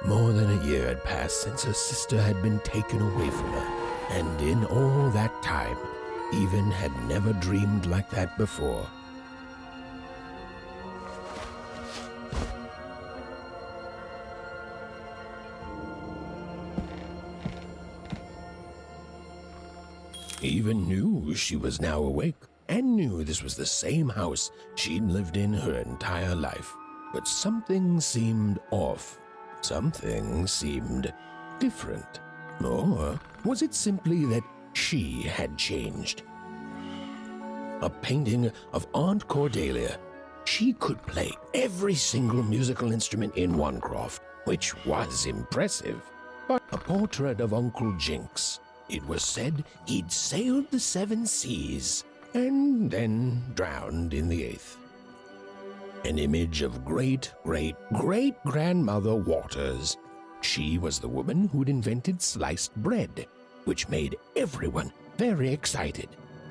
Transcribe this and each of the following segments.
More than a year had passed since her sister had been taken away from her, and in all that time, Even had never dreamed like that before. Even knew she was now awake, and knew this was the same house she'd lived in her entire life. But something seemed off. Something seemed different. Or was it simply that she had changed? A painting of Aunt Cordelia. She could play every single musical instrument in one croft, which was impressive. But a portrait of Uncle Jinx. It was said he'd sailed the 7 seas and then drowned in the 8th. An image of great-great-great-grandmother Waters. She was the woman who'd invented sliced bread, which made everyone very excited.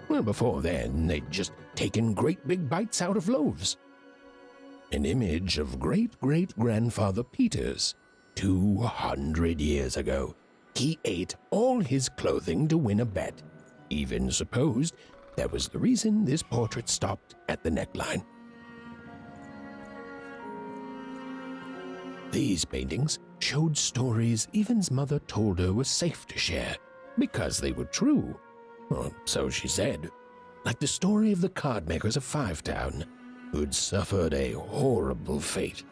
Well, before then, they'd just taken great big bites out of loaves. An image of great-great-grandfather Peters. 200 years ago, he ate all his clothing to win a bet. Even supposed that was the reason this portrait stopped at the neckline. These paintings showed stories Even's mother told her was safe to share, because they were true. Or so she said. Like the story of the card makers of Five Town, who'd suffered a horrible fate.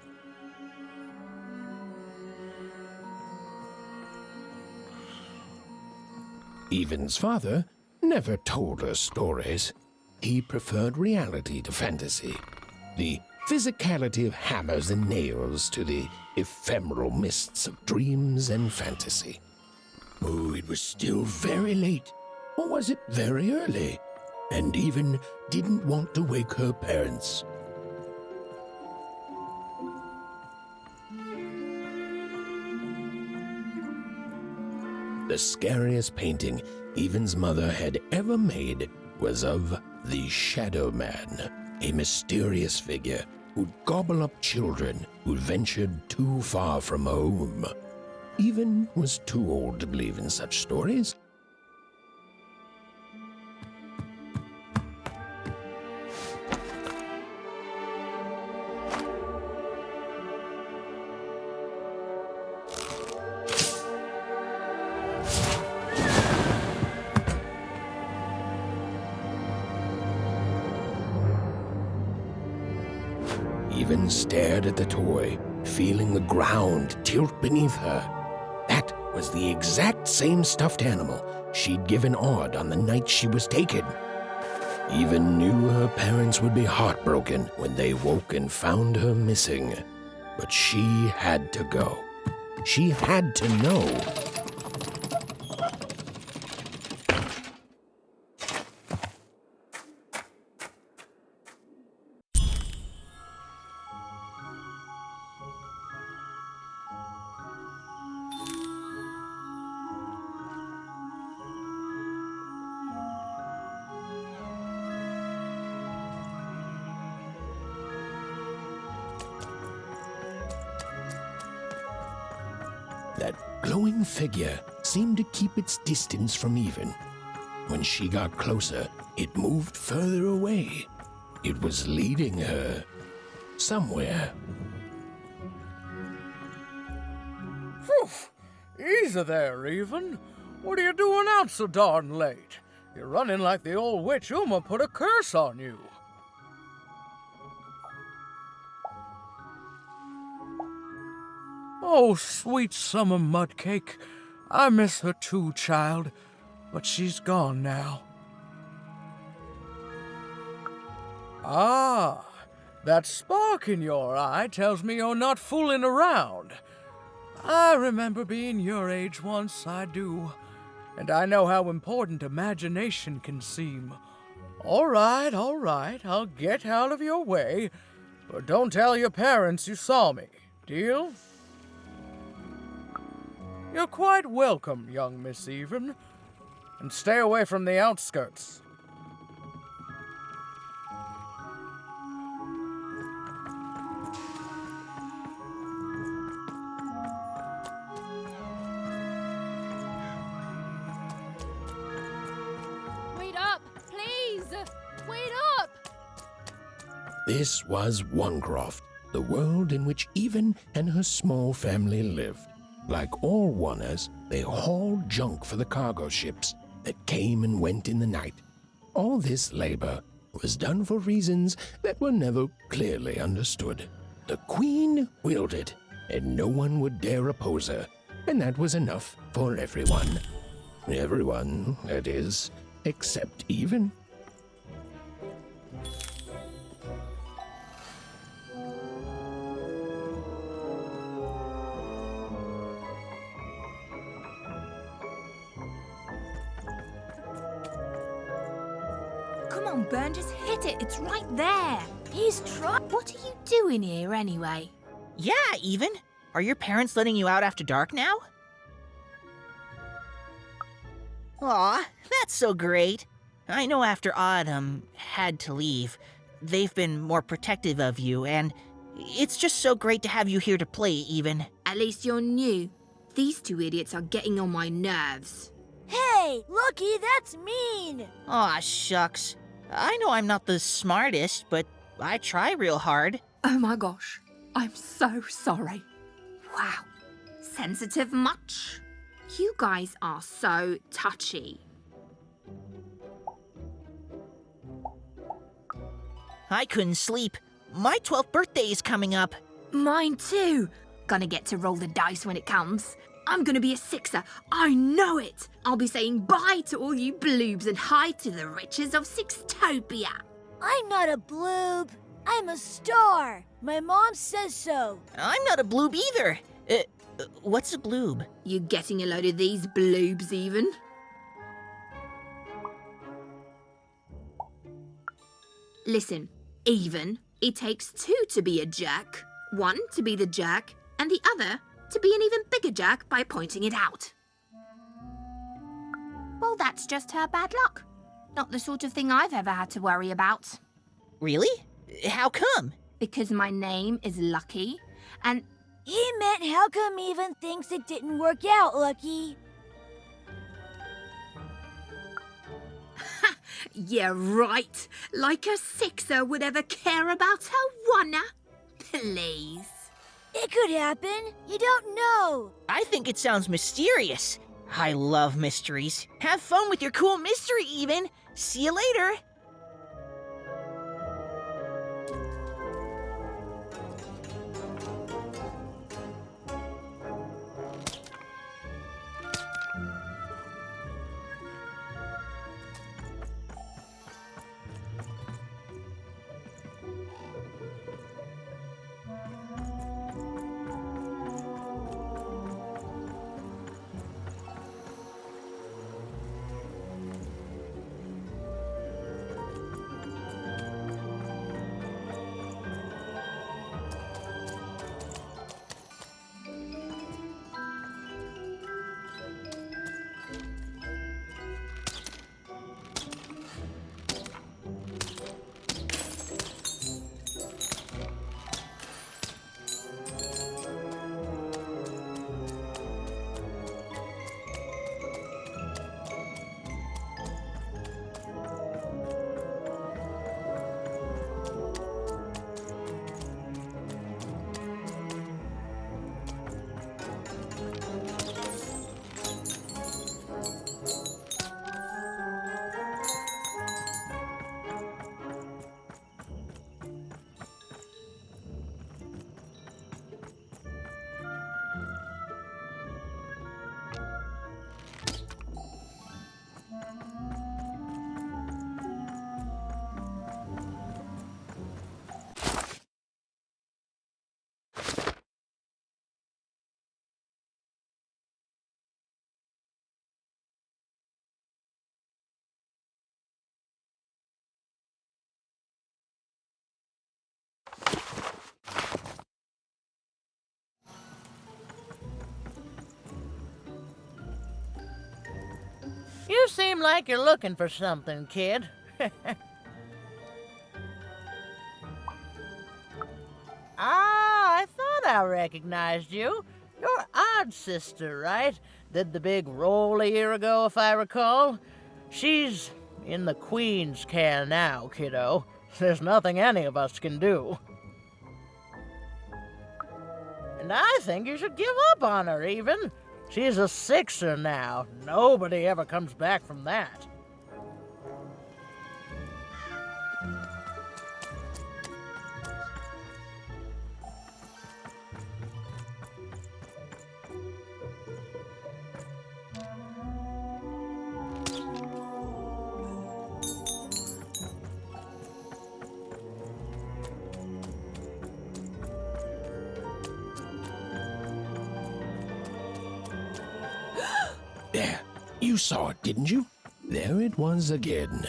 Even's father never told her stories. He preferred reality to fantasy, the physicality of hammers and nails to the ephemeral mists of dreams and fantasy. Oh, it was still very late, or was it very early? And Even didn't want to wake her parents. The scariest painting Even's mother had ever made was of the Shadow Man, a mysterious figure who'd gobble up children who'd ventured too far from home. Even was too old to believe in such stories. Even stared at the toy, feeling the ground tilt beneath her. That was the exact same stuffed animal she'd given Odd on the night she was taken. Even knew her parents would be heartbroken when they woke and found her missing. But she had to go. She had to know. That glowing figure seemed to keep its distance from Even. When she got closer, it moved further away. It was leading her somewhere. Phew! Easy there, Even. What are you doing out so darn late? You're running like the old witch Uma put a curse on you. Oh, sweet summer mudcake. I miss her too, child, but she's gone now. Ah, that spark in your eye tells me you're not fooling around. I remember being your age once, I do, and I know how important imagination can seem. All right, I'll get out of your way, but don't tell your parents you saw me, deal? You're quite welcome, young Miss Even, and stay away from the outskirts. This was Onecroft, the world in which Even and her small family lived. Like all Wanners, they hauled junk for the cargo ships that came and went in the night. All this labor was done for reasons that were never clearly understood. The Queen willed it, and no one would dare oppose her, and that was enough for everyone. Everyone, that is, except Even. Come on, Burn, just hit it. It's right there. He's trying. What are you doing here anyway? Yeah, Even. Are your parents letting you out after dark now? Aw, that's so great. I know after Autumn had to leave, they've been more protective of you, and it's just so great to have you here to play, Even. At least you're new. These two idiots are getting on my nerves. Hey, Lucky, that's mean! Aw, shucks. I know I'm not the smartest, but I try real hard. Oh my gosh, I'm so sorry. Wow, sensitive much? You guys are so touchy. I couldn't sleep. My 12th birthday is coming up. Mine too. Gonna get to roll the dice when it comes. I'm gonna be a sixer. I know it. I'll be saying bye to all you bloobs and hi to the riches of Sixtopia. I'm not a bloob. I'm a star. My mom says so. I'm not a bloob either. What's a bloob? You getting a load of these bloobs even? Listen, Even, it takes two to be a jerk. One to be the jerk, and the other to be an even bigger jerk by pointing it out. Well, that's just her bad luck. Not the sort of thing I've ever had to worry about. Really? How come? Because my name is Lucky, and He meant how come Even thinks it didn't work out, Lucky? yeah, right. Like a sixer would ever care about her wanna. Please. It could happen. You don't know. I think it sounds mysterious. I love mysteries. Have fun with your cool mystery, Even. See you later. You seem like you're looking for something, kid. I thought I recognized you. You're Odd Sister, right? Did the big roll a year ago, if I recall. She's in the Queen's care now, kiddo. There's nothing any of us can do. And I think you should give up on her, even. She's a sixer now. Nobody ever comes back from that. There, you saw it, didn't you? There it was again.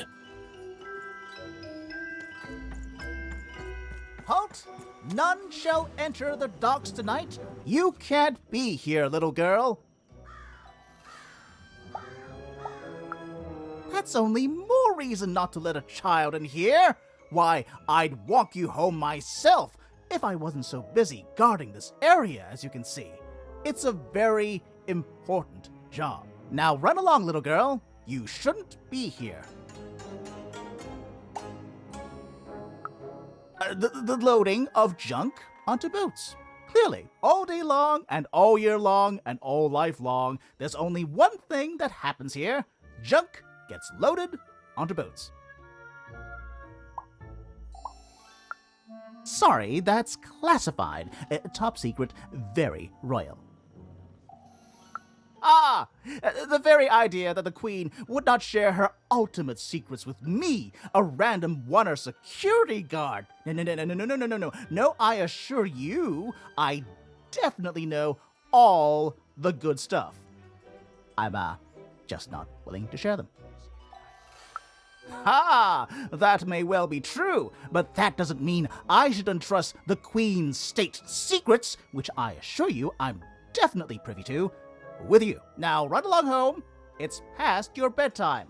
Halt! None shall enter the docks tonight. You can't be here, little girl. That's only more reason not to let a child in here. Why, I'd walk you home myself if I wasn't so busy guarding this area, as you can see. It's a very important job. Now run along, little girl. You shouldn't be here. The loading of junk onto boats. Clearly, all day long and all year long and all life long, there's only one thing that happens here. Junk gets loaded onto boats. Sorry, that's classified. Top secret, very royal. Ah! The very idea that the Queen would not share her ultimate secrets with me, a random Oneer security guard. No. No, I assure you, I definitely know all the good stuff. I'm, just not willing to share them. Ha! That may well be true, but that doesn't mean I should entrust the Queen's state secrets, which I assure you I'm definitely privy to, with you. Now run along home. It's past your bedtime.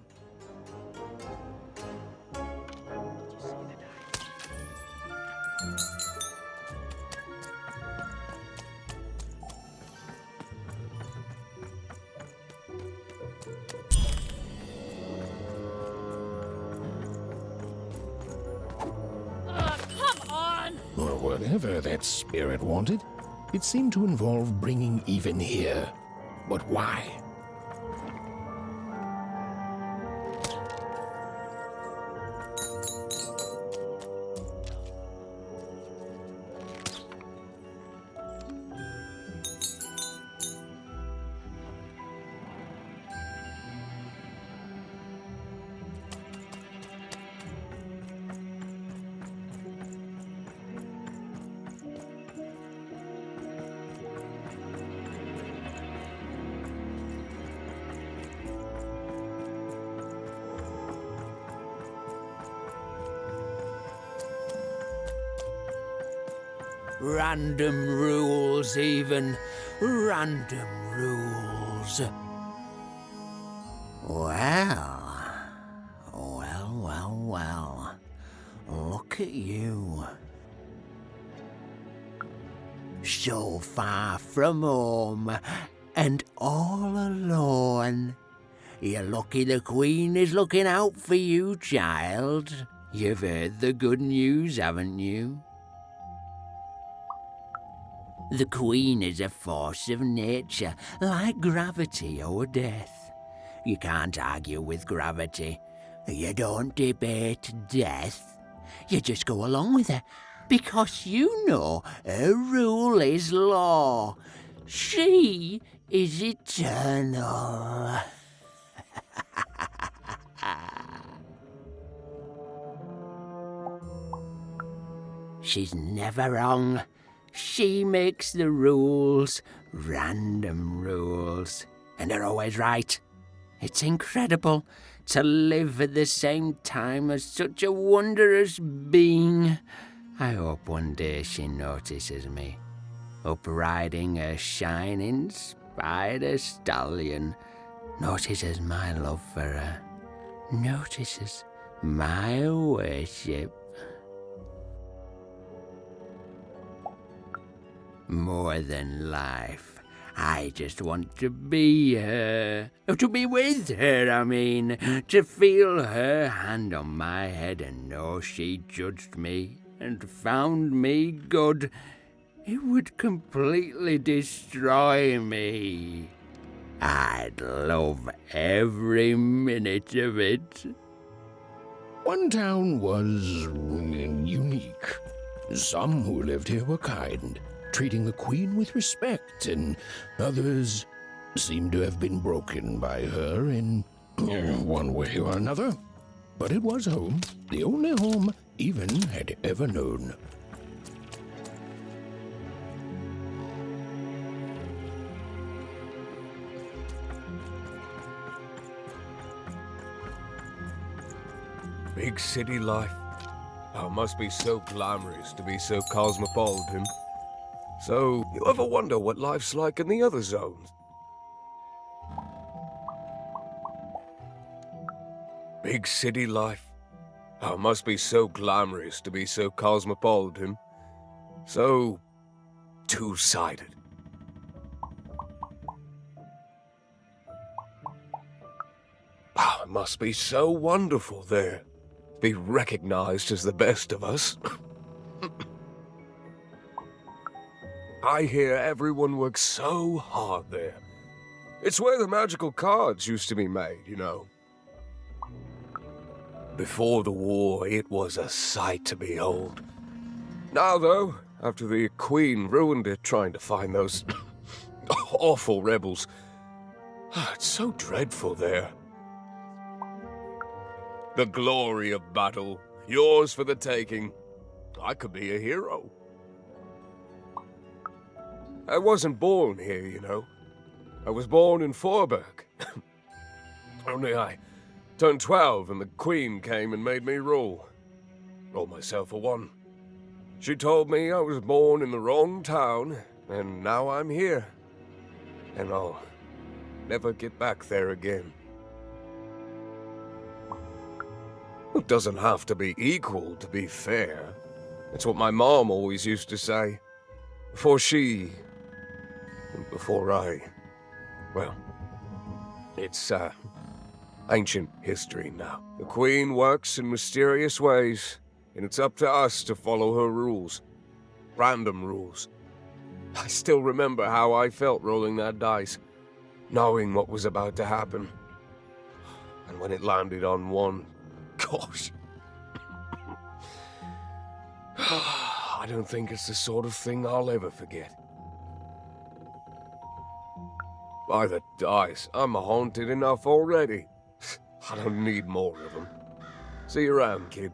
Or whatever that spirit wanted. It seemed to involve bringing Even here. But why? Random rules, even. Random rules. Well. Look at you. So far from home, and all alone. You're lucky the Queen is looking out for you, child. You've heard the good news, haven't you? The Queen is a force of nature, like gravity or death. You can't argue with gravity. You don't debate death. You just go along with her, because you know her rule is law. She is eternal. She's never wrong. She makes the rules, random rules, and they're always right. It's incredible to live at the same time as such a wondrous being. I hope one day she notices me, up riding a shining spider stallion, notices my love for her, notices my worship. More than life, I just want to be her. Oh, to be with her, I mean. To feel her hand on my head and know she judged me and found me good. It would completely destroy me. I'd love every minute of it. One town was unique. Some who lived here were kind, treating the queen with respect, and others seemed to have been broken by her in one way or another. But it was home, the only home Even had ever known. Big city life. Oh, it must be so glamorous to be so cosmopolitan. So, you ever wonder what life's like in the other zones? Big city life. Oh, it must be so glamorous to be so cosmopolitan. So, two-sided. Oh, it must be so wonderful there. Be recognized as the best of us. I hear everyone works so hard there. It's where the magical cards used to be made, you know. Before the war, it was a sight to behold. Now, though, after the Queen ruined it trying to find those awful rebels, it's so dreadful there. The glory of battle, yours for the taking. I could be a hero. I wasn't born here, you know. I was born in Forberg. Only I turned 12 and the Queen came and made me rule. Roll myself for one. She told me I was born in the wrong town, and now I'm here. And I'll never get back there again. It doesn't have to be equal to be fair. It's what my mom always used to say. Before she... and before I... well, it's, ancient history now. The Queen works in mysterious ways, and it's up to us to follow her rules. Random rules. I still remember how I felt rolling that dice, knowing what was about to happen. And when it landed on one, gosh. I don't think it's the sort of thing I'll ever forget. By the dice, I'm haunted enough already. I don't need more of them. See you around, kid.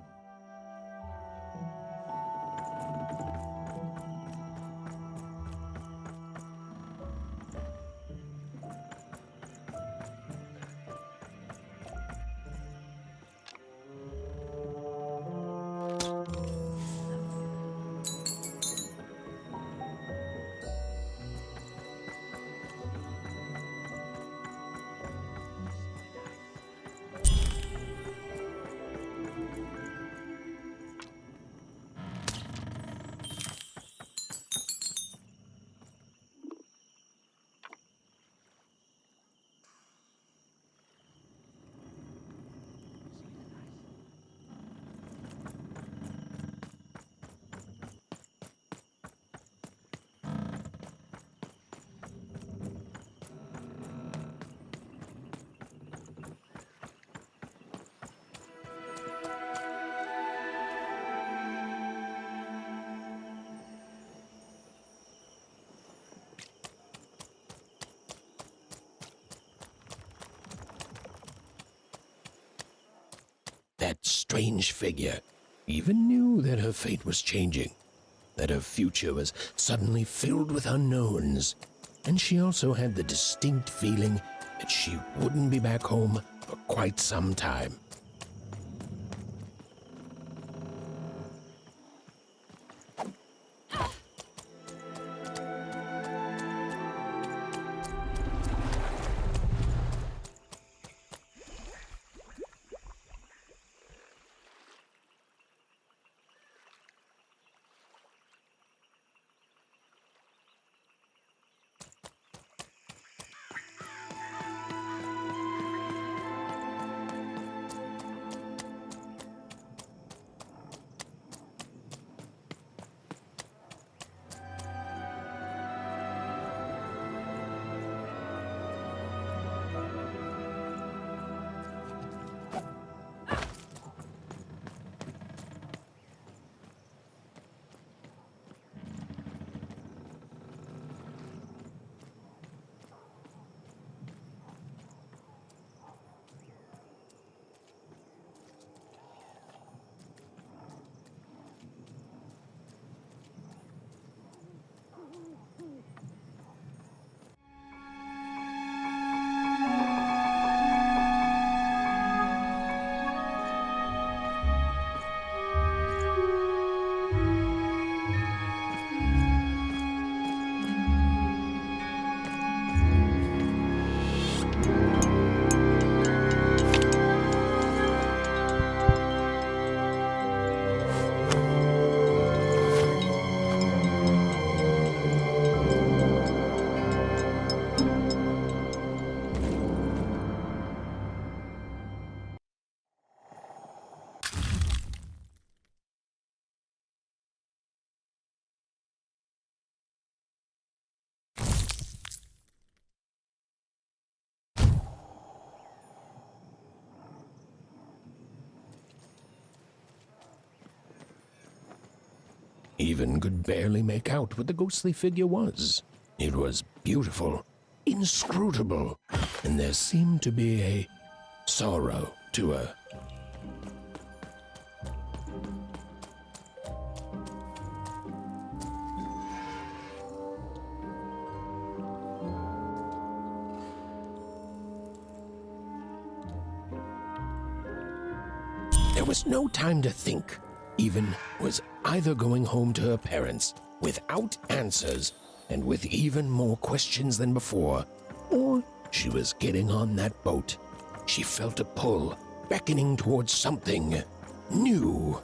That strange figure even knew that her fate was changing, that her future was suddenly filled with unknowns, and she also had the distinct feeling that she wouldn't be back home for quite some time. Even could barely make out what the ghostly figure was. It was beautiful, inscrutable, and there seemed to be a sorrow to her. There was no time to think. Even was either going home to her parents without answers and with even more questions than before, or she was getting on that boat. She felt a pull, beckoning towards something new.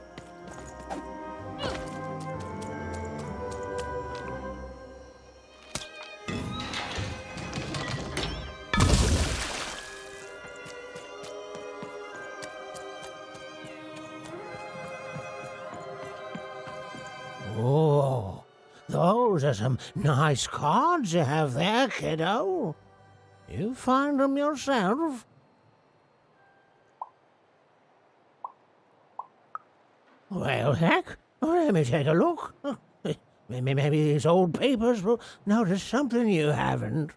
Oh, those are some nice cards you have there, kiddo. You find them yourself? Well, heck, let me take a look. Maybe these old papers will notice something you haven't.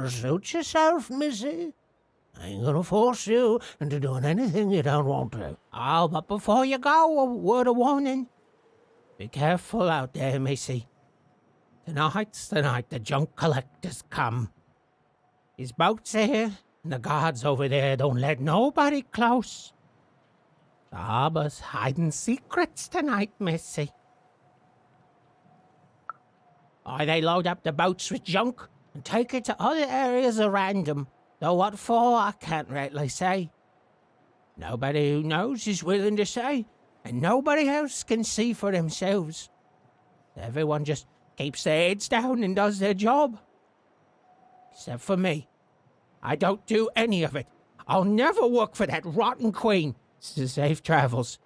Suit yourself, missy. I ain't gonna force you into doing anything you don't want to. Oh, but before you go, a word of warning. Be careful out there, missy. Tonight's the night the junk collectors come. His boat's here, and the guards over there don't let nobody close. The harbor's hiding secrets tonight, missy. Or they load up the boats with junk and take it to other areas at random. Though what for, I can't rightly say. Nobody who knows is willing to say, and nobody else can see for themselves. Everyone just keeps their heads down and does their job. Except for me. I don't do any of it. I'll never work for that rotten queen. Safe travels.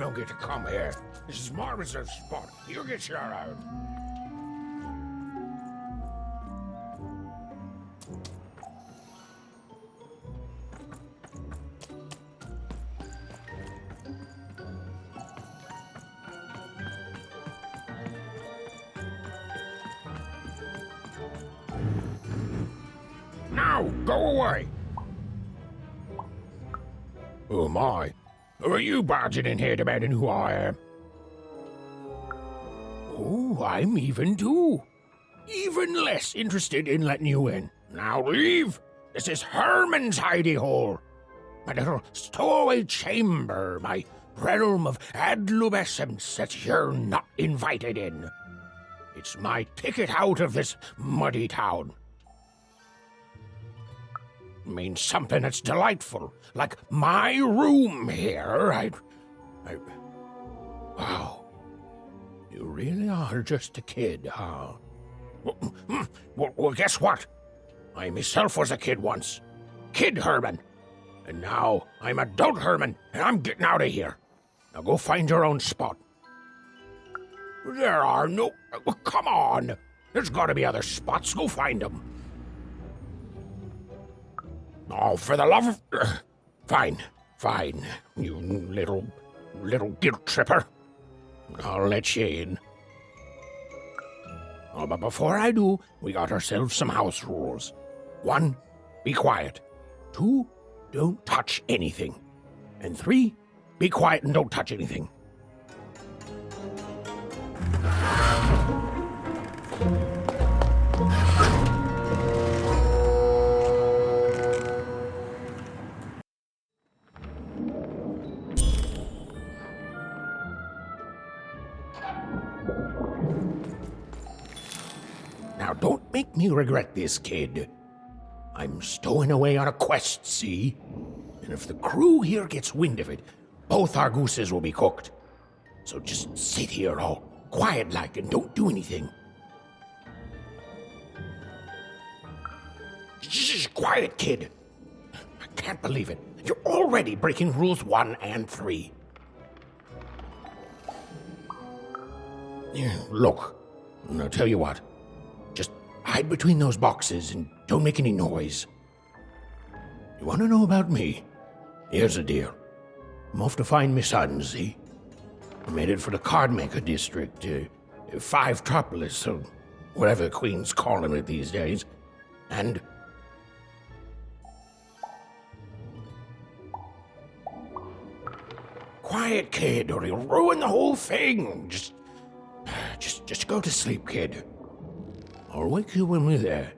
don't get to come here. This is my reserved spot. You get your own. Now, go away! Who am I? Who are you barging in here demanding who I am? Oh, I'm even too. Even less interested in letting you in. Now leave! This is Herman's hidey hole. My little stowaway chamber, my realm of adolescence that you're not invited in. It's my ticket out of this muddy town. Means something that's delightful, like my room here. Wow. You really are just a kid, huh? Well, guess what? I myself was a kid once. Kid Herman. And now I'm adult Herman, and I'm getting out of here. Now go find your own spot. There are no... Come on! There's gotta be other spots. Go find them. Oh, for the love of... Fine, you little guilt tripper. I'll let you in. Oh, but before I do, we got ourselves some house rules. 1, be quiet. 2, don't touch anything. And 3, be quiet and don't touch anything. Now, don't make me regret this, kid. I'm stowing away on a quest, see? And if the crew here gets wind of it, both our gooses will be cooked. So just sit here all quiet-like and don't do anything. Shh, quiet, kid. I can't believe it. You're already breaking rules 1 and 3. Look, I'll tell you what. Just hide between those boxes and don't make any noise. You want to know about me? Here's the deal. I'm off to find my son, see? I'm headed for the Cardmaker district, 5 Tropolis, or whatever the Queen's calling it these days. And... Quiet, kid, or you'll ruin the whole thing. Just go to sleep, kid. I'll wake you when we're there.